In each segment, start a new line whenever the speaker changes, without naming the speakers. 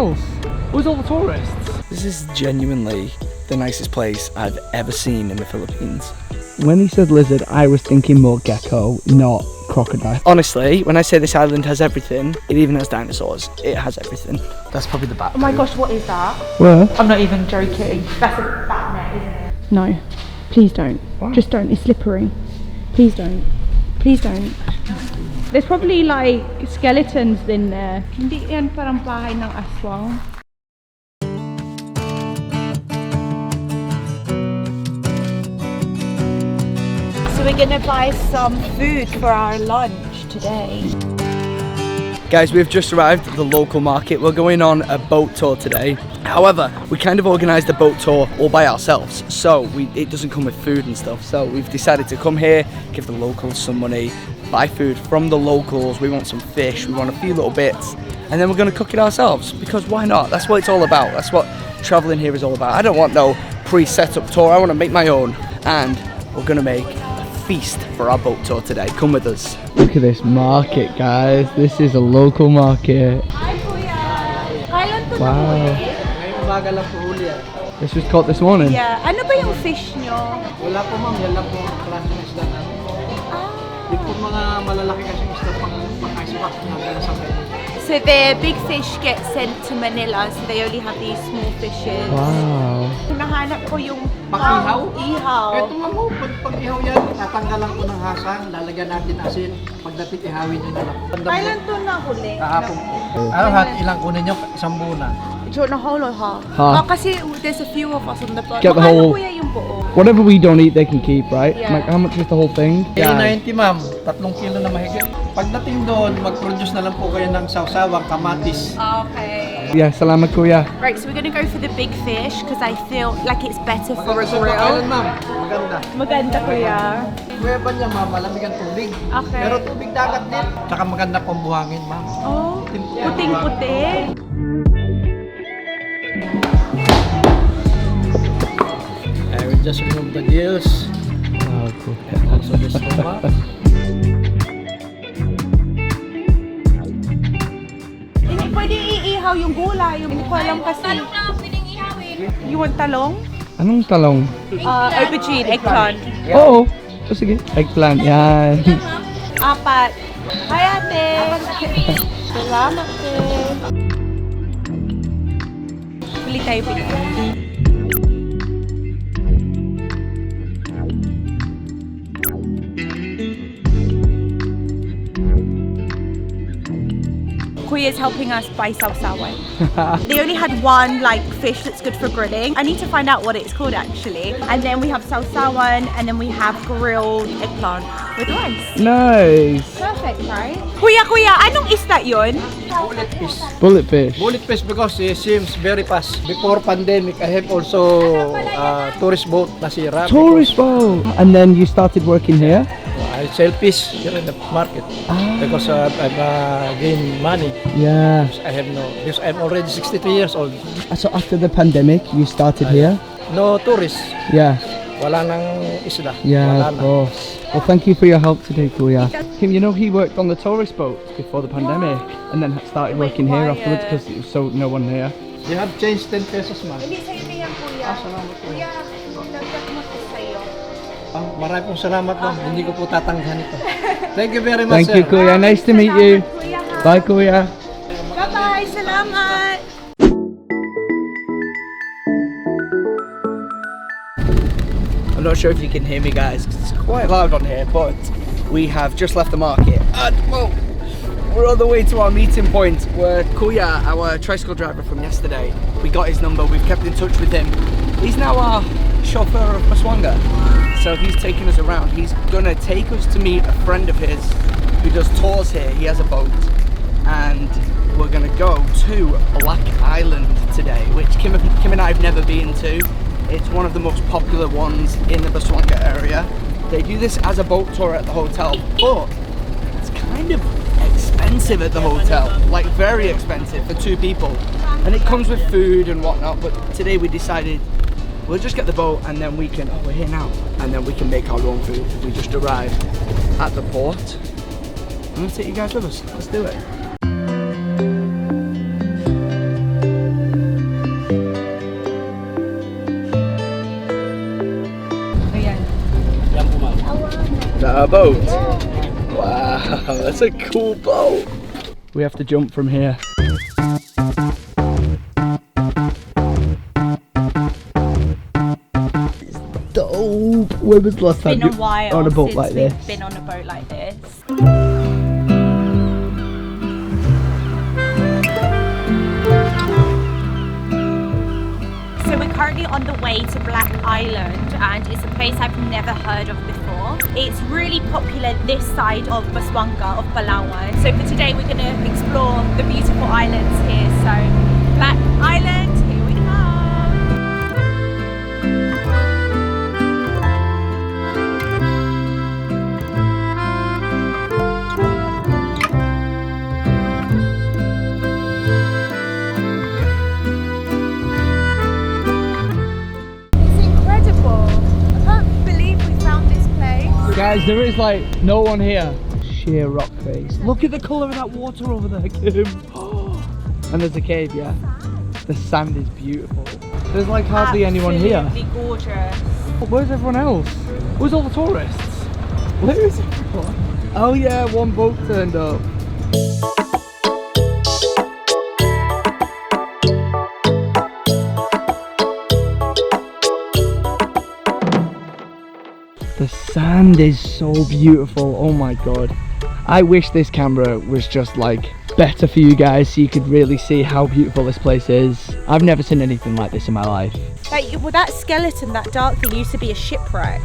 else? Where's all the tourists?
This is genuinely the nicest place I've ever seen in the Philippines.
When he said lizard, I was thinking more gecko, not crocodile.
Honestly, when I say this island has everything, it even has dinosaurs. It has everything. That's probably the bat.
Oh my gosh, what is that?
Where?
I'm not even joking. That's a bat net, isn't it?
No, please don't.
Why?
Just don't. It's slippery. Please don't. Please don't. There's probably like skeletons in there. Hindi yan parang bahay ng aswang.
So we're gonna buy some food for our lunch today.
Guys, we've just arrived at the local market. We're going on a boat tour today. However, we kind of organised the boat tour all by ourselves, so it doesn't come with food and stuff. So we've decided to come here, give the locals some money, buy food from the locals. We want some fish, we want a few little bits, and then we're going to cook it ourselves, because why not? That's what it's all about. That's what travelling here is all about. I don't want no pre-set up tour. I want to make my own, and we're going to make a feast for our boat tour today. Come with us.
Look at this market, guys. This is a local market.
Hi, Kuya! Kailan to
Wow.
nahuli?
This was caught this morning.
Yeah. Ano ba yung fish nyo?
Wala po ma'am, yan lang po ang klase ng isda namin. Di po mga malalaki kasi isda pang ice pack na gano'n sa pwede.
So the big fish get sent to Manila, so they only have these small fishes.
Wow.
Hinahanap ko yung
Pag-ihaw?
Ihaw.
Ito ma'am po, pag ihaw yan, tatanggalan ko ng hasang, lalagyan natin asin, pagdating ihawin nyo na lang.
Kailan to nahuli?
Kahapon po. Ano hat, ilang kunin nyo? Isang buo na.
Do you want the whole or half?
Half.
Oh, kasi there's a few of us on the boat.
Get the
Magkano
whole-
kuya yung buo?
Whatever we don't eat, they can keep, right?
Yeah.
Like, how much is the whole thing?
Kilo 90 ma'am, 3 kilo na mahigit. Pagdating doon, mag-produce na lang po kayo ng sawsawang kamatis.
Okay.
Yeah, salamat kuya.
Right, so we're gonna go for the big fish because I feel like it's better for a
Maganda sa
grill.
Island ma'am, maganda.
Maganda kuya.
Kuweba niya ma'am, malamig ang tubig.
Okay.
Pero tubig dagat din. Tsaka maganda pong buhangin ma'am.
Oh, puting-puti.
I will just remove the gills.
Oh, cool.
Also the stomach.
Hindi pwede iihaw yung gulay. Hindi ko alam kasi. Talong na ang piling ihawin. You want talong?
Anong talong?
Aubergine, eggplant.
Oo. Oh, sige. Eggplant. Yan.
4. Hi ate! Salamat po. Bili tayo bili. Kuya's helping us buy sausawan. They only had one like fish that's good for grilling. I need to find out what it's called actually. And then we have sausawan and then we have grilled eggplant with rice.
Nice.
Perfect, right? Kuya, anong isda yun?
Bullet fish.
Bullet fish.
Bullet fish because it seems very fast. Before pandemic, I have also tourist boat nasira.
Tourist boat. And then you started working here?
I sell fish here in the market because I've gained money.
Yeah.
I have no, because I'm already 63 years old.
So after the pandemic, you started here?
No tourists.
Yeah.
Wala nang isda.
Yeah,
Wala
of
na.
course. Well, thank you for your help today, Kuya. You know, he worked on the tourist boat before the pandemic and then started working here afterwards because it was so no one here.
You have changed 10 pesos man.
Hindi sa'yo na yan, kuya.
Salamat po.
Kuya, nagdag mo to sa'yo.
Maraming pong salamat ma'am. Hindi ko po tatanggihan ito. Thank you very much,
Thank you,
sir.
Kuya. Nice to meet you.
Salamat, kuya, ha?
Bye, Kuya.
Bye-bye, salamat!
I'm not sure if you can hear me, guys, 'cause it's quite loud on here, but we have just left the market and well, we're on the way to our meeting point where Kuya, our tricycle driver from yesterday, we got his number, we've kept in touch with him. He's now our chauffeur of Maswanga, so he's taking us around. He's gonna take us to meet a friend of his who does tours here. He has a boat and we're gonna go to Black Island today, which Kim and I have never been to. It's one of the most popular ones in the Baswanga area. They do this as a boat tour at the hotel, but it's kind of expensive at the hotel, like very expensive for 2 people. And it comes with food and whatnot, but today we decided we'll just get the boat and then we can, oh, we're here now, and then we can make our own food. We just arrived at the port. I'm gonna take you guys with us, let's do it. Our boat? Wow, that's a cool boat.
We have to jump from here. Dope. When was the last time
Been a
you
while
on a boat
since
like
we've
this?
been on a boat like this. So we're currently on the way to Black Island, and it's a place I've never heard of before. It's really popular this side of Baswanga, of Palawan. So for today we're going to explore the beautiful islands here. So Black Island, here we go.
Guys, there is like no one here. Sheer rock face. Look at the colour of that water over there, Kim. And there's a cave, yeah. The sand is beautiful. There's like hardly anyone here.
Absolutely gorgeous.
Where's everyone else? Where's all the tourists? Where is everyone? Oh yeah, one boat turned up. The sand is so beautiful, oh my god. I wish this camera was just like better for you guys so you could really see how beautiful this place is. I've never seen anything like this in my life.
Like, well, that skeleton, that dark thing used to be a shipwreck.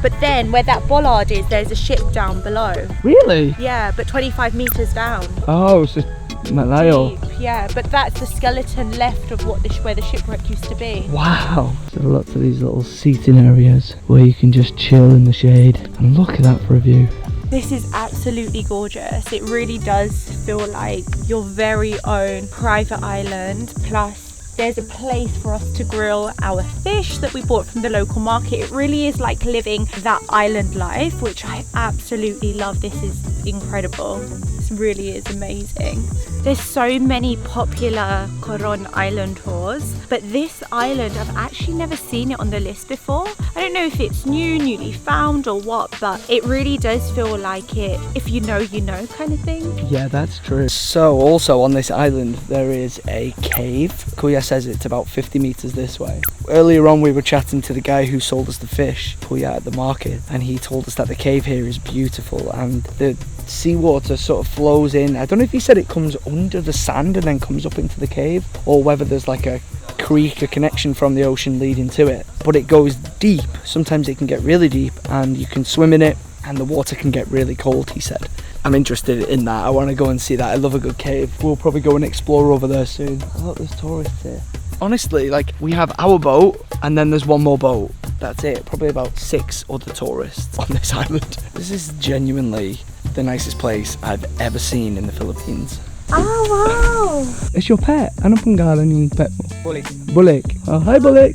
But then where that bollard is, there's a ship down below.
Really?
Yeah, but 25 meters down.
Oh, so Malayo.
Deep, yeah, but that's the skeleton left of what where the shipwreck used to be.
Wow. So lots of these little seating areas where you can just chill in the shade. And look at that for a view.
This is absolutely gorgeous. It really does feel like your very own private island. Plus, there's a place for us to grill our fish that we bought from the local market. It really is like living that island life, which I absolutely love. This is incredible. This really is amazing. There's so many popular Coron Island tours, but this island, I've actually never seen it on the list before. I don't know if it's newly found or what, but it really does feel like it, if you know, you know kind of thing.
Yeah, that's true.
So also on this island there is a cave. Kuya says it's about 50 meters this way. Earlier on we were chatting to the guy who sold us the fish, Kuya, at the market, and he told us that the cave here is beautiful and the seawater sort of flows in. I don't know if he said it comes under the sand and then comes up into the cave, or whether there's like a creek, a connection from the ocean leading to it, but it goes deep. Sometimes it can get really deep and you can swim in it and the water can get really cold, he said. I'm interested in that. I want to go and see that. I love a good cave. We'll probably go and explore over there soon. Oh, there's tourists here. Honestly, like, we have our boat and then there's one more boat. That's it. Probably about 6 other tourists on this island. This is genuinely the nicest place I've ever seen in the Philippines.
Oh wow!
It's your pet. Ano pangalan yung pet mo?
Bulik.
Bulik. Oh, hi Bulik.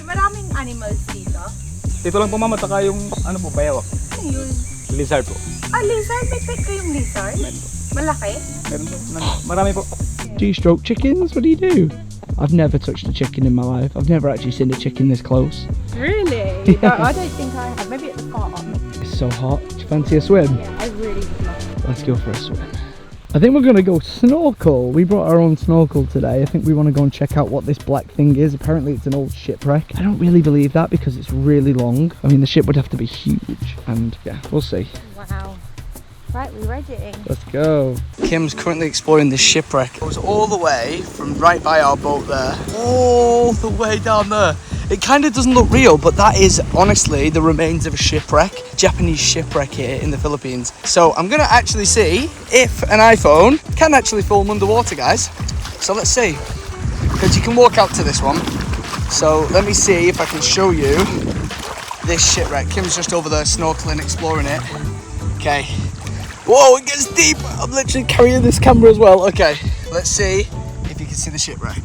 Maraming animals dito.
Dito lang po mama, taka yung ano po, bayawak.
Ano yun?
Lizard po.
Ah, lizard? May pet kayong lizard?
Meron po.
Malaki?
Meron po. Marami po.
Do you stroke chickens? What do you do? I've never touched a chicken in my life. I've never actually seen a chicken this close.
Really?
Yeah.
No, I don't think I have. Maybe at the farm.
It's so hot. Do you fancy a swim?
Yeah, I really would love it.
Let's go for a swim. I think we're going to go snorkel. We brought our own snorkel today. I think we want to go and check out what this black thing is. Apparently it's an old shipwreck. I don't really believe that because it's really long. I mean, the ship would have to be huge. And yeah, we'll see.
Wow. Right, we're ready.
Let's go.
Kim's currently exploring this shipwreck. It goes all the way from right by our boat there, all the way down there. It kind of doesn't look real, but that is honestly the remains of a shipwreck, Japanese shipwreck here in the Philippines. So I'm gonna actually see if an iPhone can actually film underwater, guys. So let's see, because you can walk out to this one. So let me see if I can show you this shipwreck. Kim's just over there snorkeling, exploring it. Okay. Whoa, it gets deep. I'm literally carrying this camera as well. Okay, let's see if you can see the shipwreck.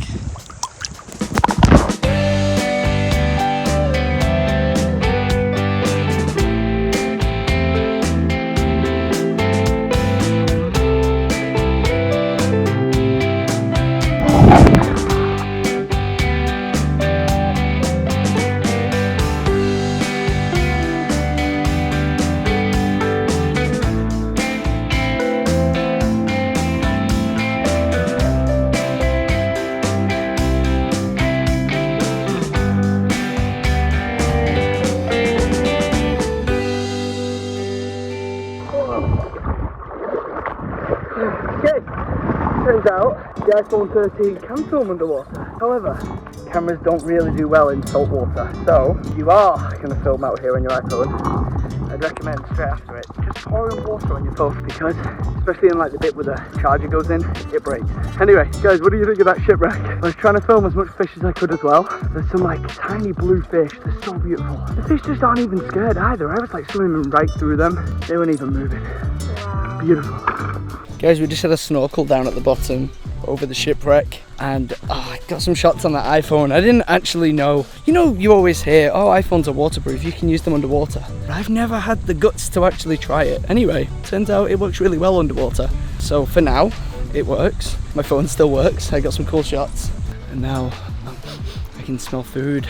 iPhone 13 can film underwater. However, cameras don't really do well in salt water. So, if you are going to film out here on your iPhone, I'd recommend straight after it, just pouring water on your phone, because especially in like the bit where the charger goes in, it breaks. Anyway, guys, what do you think of that shipwreck? I was trying to film as much fish as I could as well. There's some like tiny blue fish, they're so beautiful. The fish just aren't even scared either. I was like swimming right through them. They weren't even moving. Beautiful. Guys, we just had a snorkel down at the bottom over the shipwreck, and I got some shots on that iPhone. I didn't actually know, you always hear, oh, iPhones are waterproof, you can use them underwater. But I've never had the guts to actually try it. Anyway, turns out it works really well underwater. So for now, it works. My phone still works. I got some cool shots. And now I can smell food.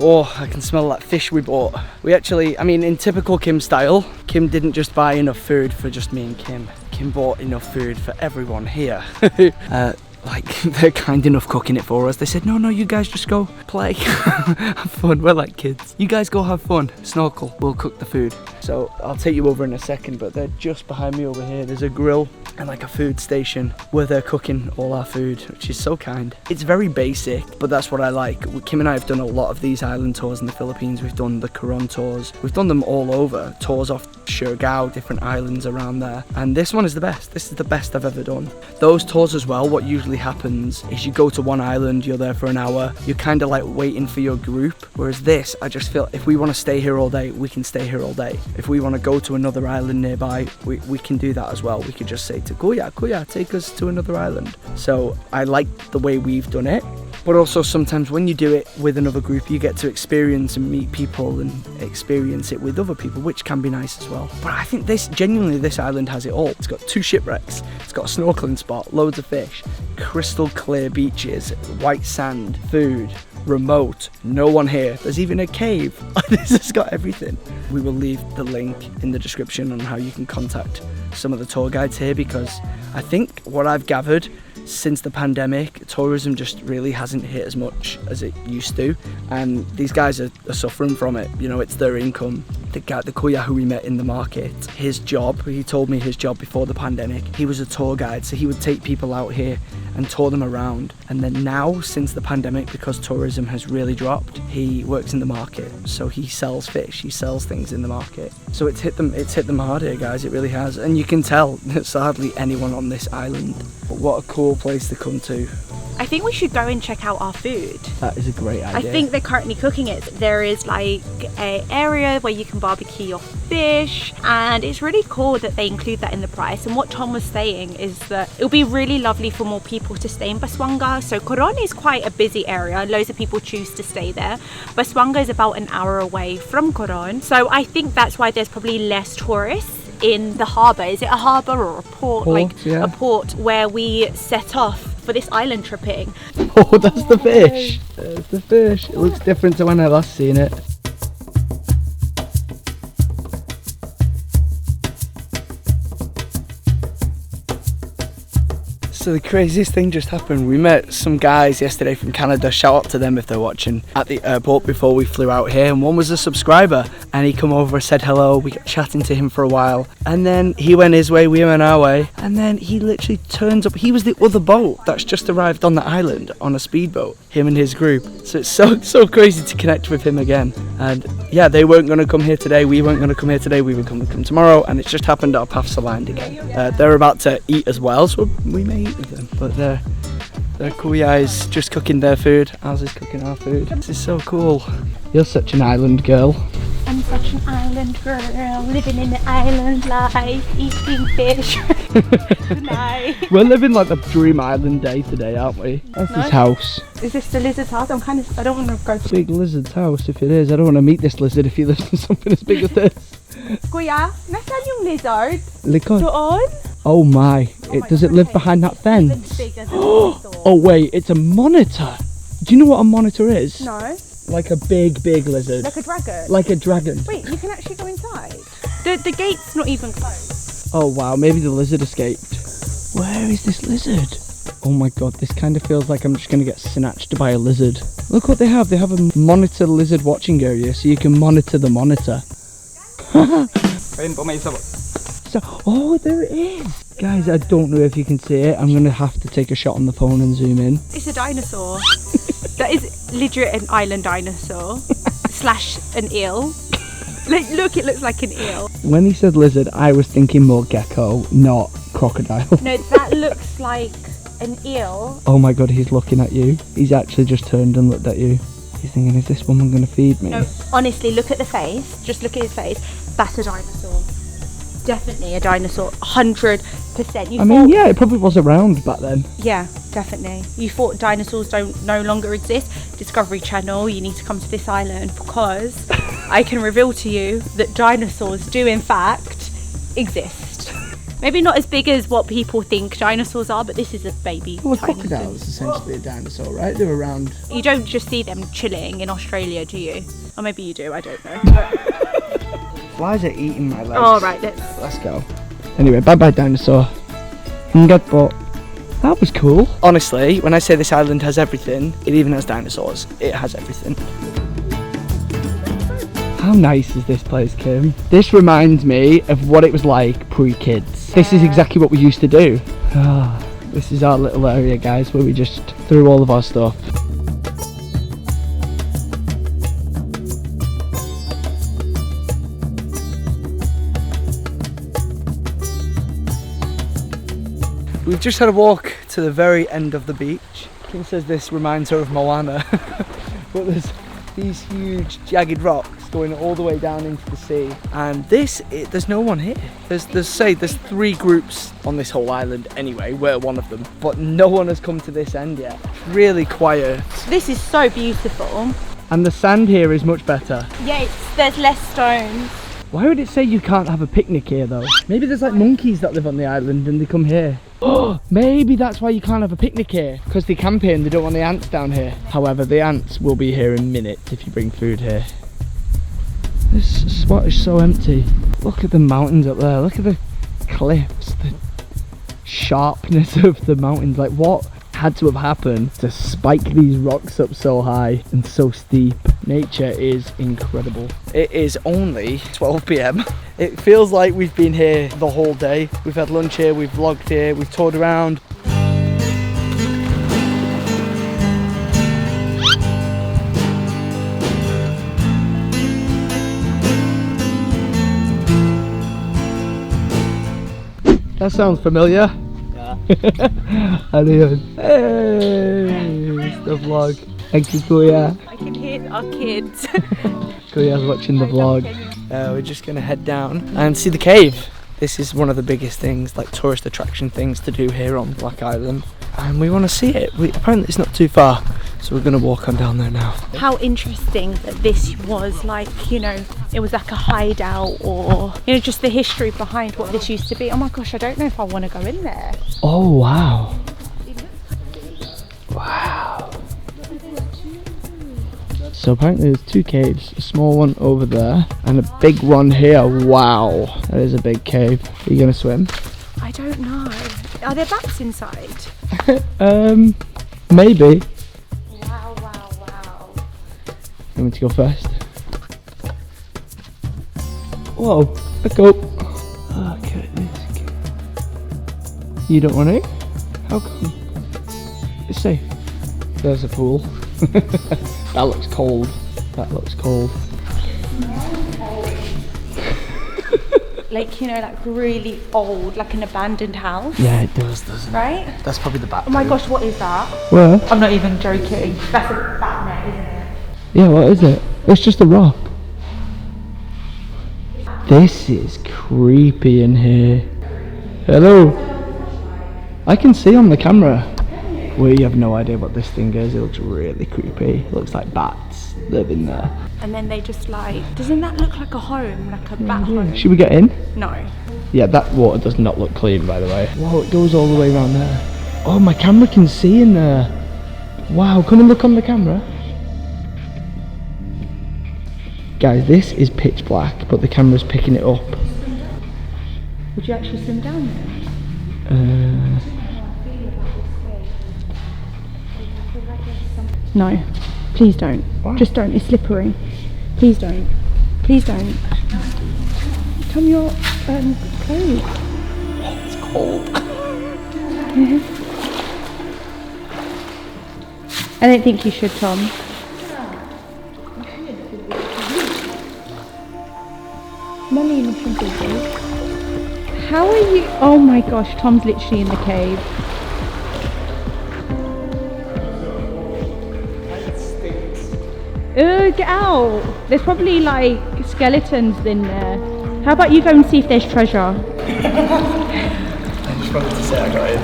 Oh, I can smell that fish we bought. We actually, in typical Kim style, Kim didn't just buy enough food for just me and Kim. Kim bought enough food for everyone here. They're kind enough cooking it for us. They said, no, you guys just go play, have fun. We're like kids. You guys go have fun, snorkel, we'll cook the food. So I'll take you over in a second, but they're just behind me over here. There's a grill and like a food station where they're cooking all our food, which is so kind. It's very basic, but that's what I like. Kim and I have done a lot of these island tours in the Philippines. We've done the Coron tours. We've done them all over. Tours off Siargao, different islands around there. And this one is the best. This is the best I've ever done. Those tours as well, what usually happens is you go to one island, you're there for an hour, you're kind of like waiting for your group. Whereas this, I just feel if we want to stay here all day, we can stay here all day. If we want to go to another island nearby, we can do that as well. We could just say to Kuya, take us to another island. So I like the way we've done it. But also sometimes when you do it with another group, you get to experience and meet people and experience it with other people, which can be nice as well. But I think this island has it all. It's got 2 shipwrecks, it's got a snorkeling spot, loads of fish, crystal clear beaches, white sand, food, remote, no one here. There's even a cave. This has got everything. We will leave the link in the description on how you can contact some of the tour guides here, because I think what I've gathered since the pandemic, tourism just really hasn't hit as much as it used to, and these guys are suffering from it. It's their income. The Kuya who we met in the market, his job, he told me his job before the pandemic, he was a tour guide, so he would take people out here and tour them around. And then now, since the pandemic, because tourism has really dropped, he works in the market, so he sells fish, he sells things in the market. So it's hit them hard here, guys, it really has. And you can tell there's hardly anyone on this island. But what a cool place to come to.
I think we should go and check out our food.
That is a great idea.
I think they're currently cooking it. There is like an area where you can barbecue your fish, and it's really cool that they include that in the price. And what Tom was saying is that it'll be really lovely for more people to stay in Baswanga. So Coron is quite a busy area. Loads of people choose to stay there. Baswanga is about an hour away from Coron. So I think that's why there's probably less tourists in the harbour. Is it a harbour or a port?
Yeah.
A port where we set off for this island tripping.
Oh, that's the fish. There's the fish. It looks different to when I last seen it.
So the craziest thing just happened. We met some guys yesterday from Canada, shout out to them if they're watching, at the airport before we flew out here, and one was a subscriber, and he come over, said hello, we got chatting to him for a while, and then he went his way, we went our way, and then he literally turns up. He was the other boat that's just arrived on the island on a speedboat, him and his group. So it's so crazy to connect with him again. And yeah, they weren't going to come here today, we weren't going to come here today, we were going to come tomorrow, and it's just happened our paths aligned again. They're about to eat as well, so we may eat with them, but their Kuya is just cooking their food, ours is cooking our food. This is so cool.
You're such an island girl.
I'm such an island girl, living in the island life, eating fish tonight.
We're living like the dream island day today, aren't we? That's his house.
Is this the lizard's house? I don't want to go to
Big lizard's house, if it is. I don't want to meet this lizard if he lives in something as big as this.
Kuya, nasaan yung lizard?
Likod.
Doon?
Oh my, does it live behind that fence? Oh wait, it's a monitor. Do you know what a monitor is?
No.
Like a big lizard.
Like a dragon?
Like a dragon.
Wait, you can actually go inside? The gate's not even closed.
Oh wow, maybe the lizard escaped. Where is this lizard? Oh my god, this kind of feels like I'm just going to get snatched by a lizard. Look what they have. They have a monitor lizard watching area, so you can monitor the monitor. So, oh, there it is. Guys, I don't know if you can see it. I'm going to have to take a shot on the phone and zoom in.
It's a dinosaur. That is legit an island dinosaur slash an eel. Like, look, it looks like an eel.
When he said lizard, I was thinking more gecko, not crocodile.
No, that looks like an eel.
Oh my god, he's looking at you. He's actually just turned and looked at you. He's thinking, is this woman going to feed me?
No, honestly, look at the face. Just look at his face. That's a dinosaur. Definitely a dinosaur. 100%.
I mean, yeah, it probably was around back then.
Yeah, definitely. You thought dinosaurs no longer exist? Discovery Channel, you need to come to this island because I can reveal to you that dinosaurs do in fact exist. Maybe not as big as what people think dinosaurs are, but this is a baby.
Well, a
tiny
crocodile is essentially a dinosaur, right? They're around.
You don't just see them chilling in Australia, do you? Or maybe you do, I don't know.
Flies are eating my legs.
Oh, right,
Let's go. Anyway, bye-bye dinosaur. But that was cool.
Honestly, when I say this island has everything, it even has dinosaurs. It has everything.
How nice is this place, Kim? This reminds me of what it was like pre-kids. This is exactly what we used to do. This is our little area, guys, where we just threw all of our stuff.
We've just had a walk to the very end of the beach. Kim says this reminds her of Moana. But there's these huge jagged rocks going all the way down into the sea, and there's no one here. There's 3 groups on this whole island anyway. We're one of them, but no one has come to this end yet. It's really quiet.
This is so beautiful.
And the sand here is much better.
Yeah, there's less stones.
Why would it say you can't have a picnic here though? Maybe there's like monkeys that live on the island and they come here. Oh, maybe that's why you can't have a picnic here, because they camp here and they don't want the ants down here. However, the ants will be here in minutes if you bring food here. This spot is so empty. Look at the mountains up there. Look at the cliffs, the sharpness of the mountains. Like, what had to have happened to spike these rocks up so high and so steep? Nature is incredible.
It is only 12 p.m. It feels like we've been here the whole day. We've had lunch here, we've vlogged here, we've toured around.
That sounds familiar.
Yeah.
Ayun. Hey, it's the vlog. Thank you, Kuya.
I can hear our kids.
Kuya's watching the vlog.
We're just gonna head down and see the cave. This is one of the biggest things, like tourist attraction things to do here on Black Island, and we want to see it. Apparently it's not too far, so we're gonna walk on down there now.
How interesting that this was like, you know, it was like a hideout, or, you know, just the history behind what this used to be. Oh my gosh, I don't know if I want to go in there.
Oh wow. Wow. So apparently there's 2 caves, a small one over there and a big one here. Wow, that is a big cave. Are you gonna swim?
I don't know. Are there bats inside?
Maybe.
Wow, wow, wow.
You want to go first? Whoa, let's go. Look at this. You don't want to? How come? It's safe. There's a pool. That looks cold. That looks cold.
Like, you know, like really old, like an abandoned house.
Yeah, it does, doesn't it?
Right?
That's probably the bat.
Oh my gosh, what is that?
Where?
I'm not even joking. That's a bat net, isn't it?
Yeah, what is it? It's just a rock. This is creepy in here. Hello. I can see on the camera. We have no idea what this thing is. It looks really creepy. It looks like bats live in there.
And then they just like, doesn't that look like a home? Like a bat home?
Should we get in?
No.
Yeah, that water does not look clean, by the way. Whoa, it goes all the way around there. Oh, my camera can see in there. Wow, come and look on the camera. Guys, this is pitch black, but the camera's picking it up.
Would you actually swim down there? No, please don't.
Why?
Just don't. It's slippery. Please don't. Please don't. Come your clothes.
It's cold.
I don't think you should, Tom. How are you? Oh my gosh, Tom's literally in the cave. Get out! There's probably like skeletons in there. How about you go and see if there's treasure?
I just wanted to say I got in.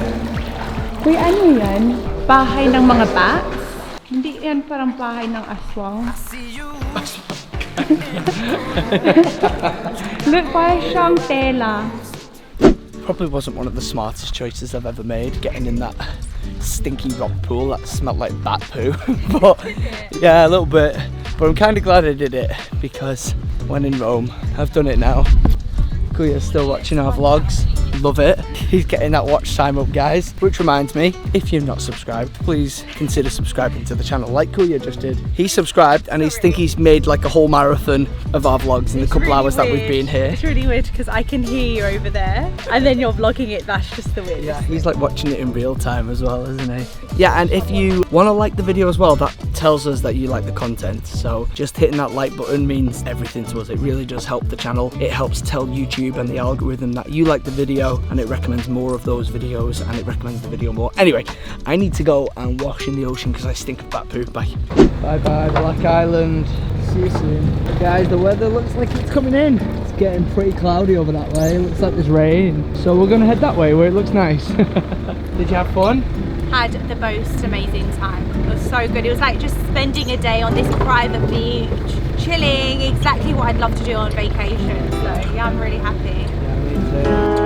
Wait, ano yan? Bahay ng mga bats? Hindi yan parang bahay ng aswang. Look, parang siyang tela.
Probably wasn't one of the smartest choices I've ever made, getting in that stinky rock pool that smelled like bat poo. But yeah, a little bit. But I'm kind of glad I did it, because when in Rome, I've done it now. Kuya's still watching our vlogs. Love it. He's getting that watch time up, guys. Which reminds me, if you're not subscribed, please consider subscribing to the channel like Kuya just did. He subscribed and he's made like a whole marathon of our vlogs in the couple hours that we've been here.
It's really weird because I can hear you over there and then you're vlogging it. That's just the weirdest.
Yeah, he's like watching it in real time as well, isn't he? Yeah, and if you want to like the video as well, that tells us that you like the content. So just hitting that like button means everything to us. It really does help the channel. It helps tell YouTube and the algorithm that you like the video, and it recommends more of those videos, and it recommends the video more. Anyway, I need to go and wash in the ocean because I stink of bat poo. Bye. Bye bye, Black Island. See you soon. Guys, the weather looks like it's coming in. It's getting pretty cloudy over that way. It looks like there's rain. So we're gonna head that way where it looks nice. Did you have fun?
Had the most amazing time. It was so good. It was like just spending a day on this private beach, chilling, exactly what I'd love to do on vacation. So yeah, I'm really happy.
Yeah, me too.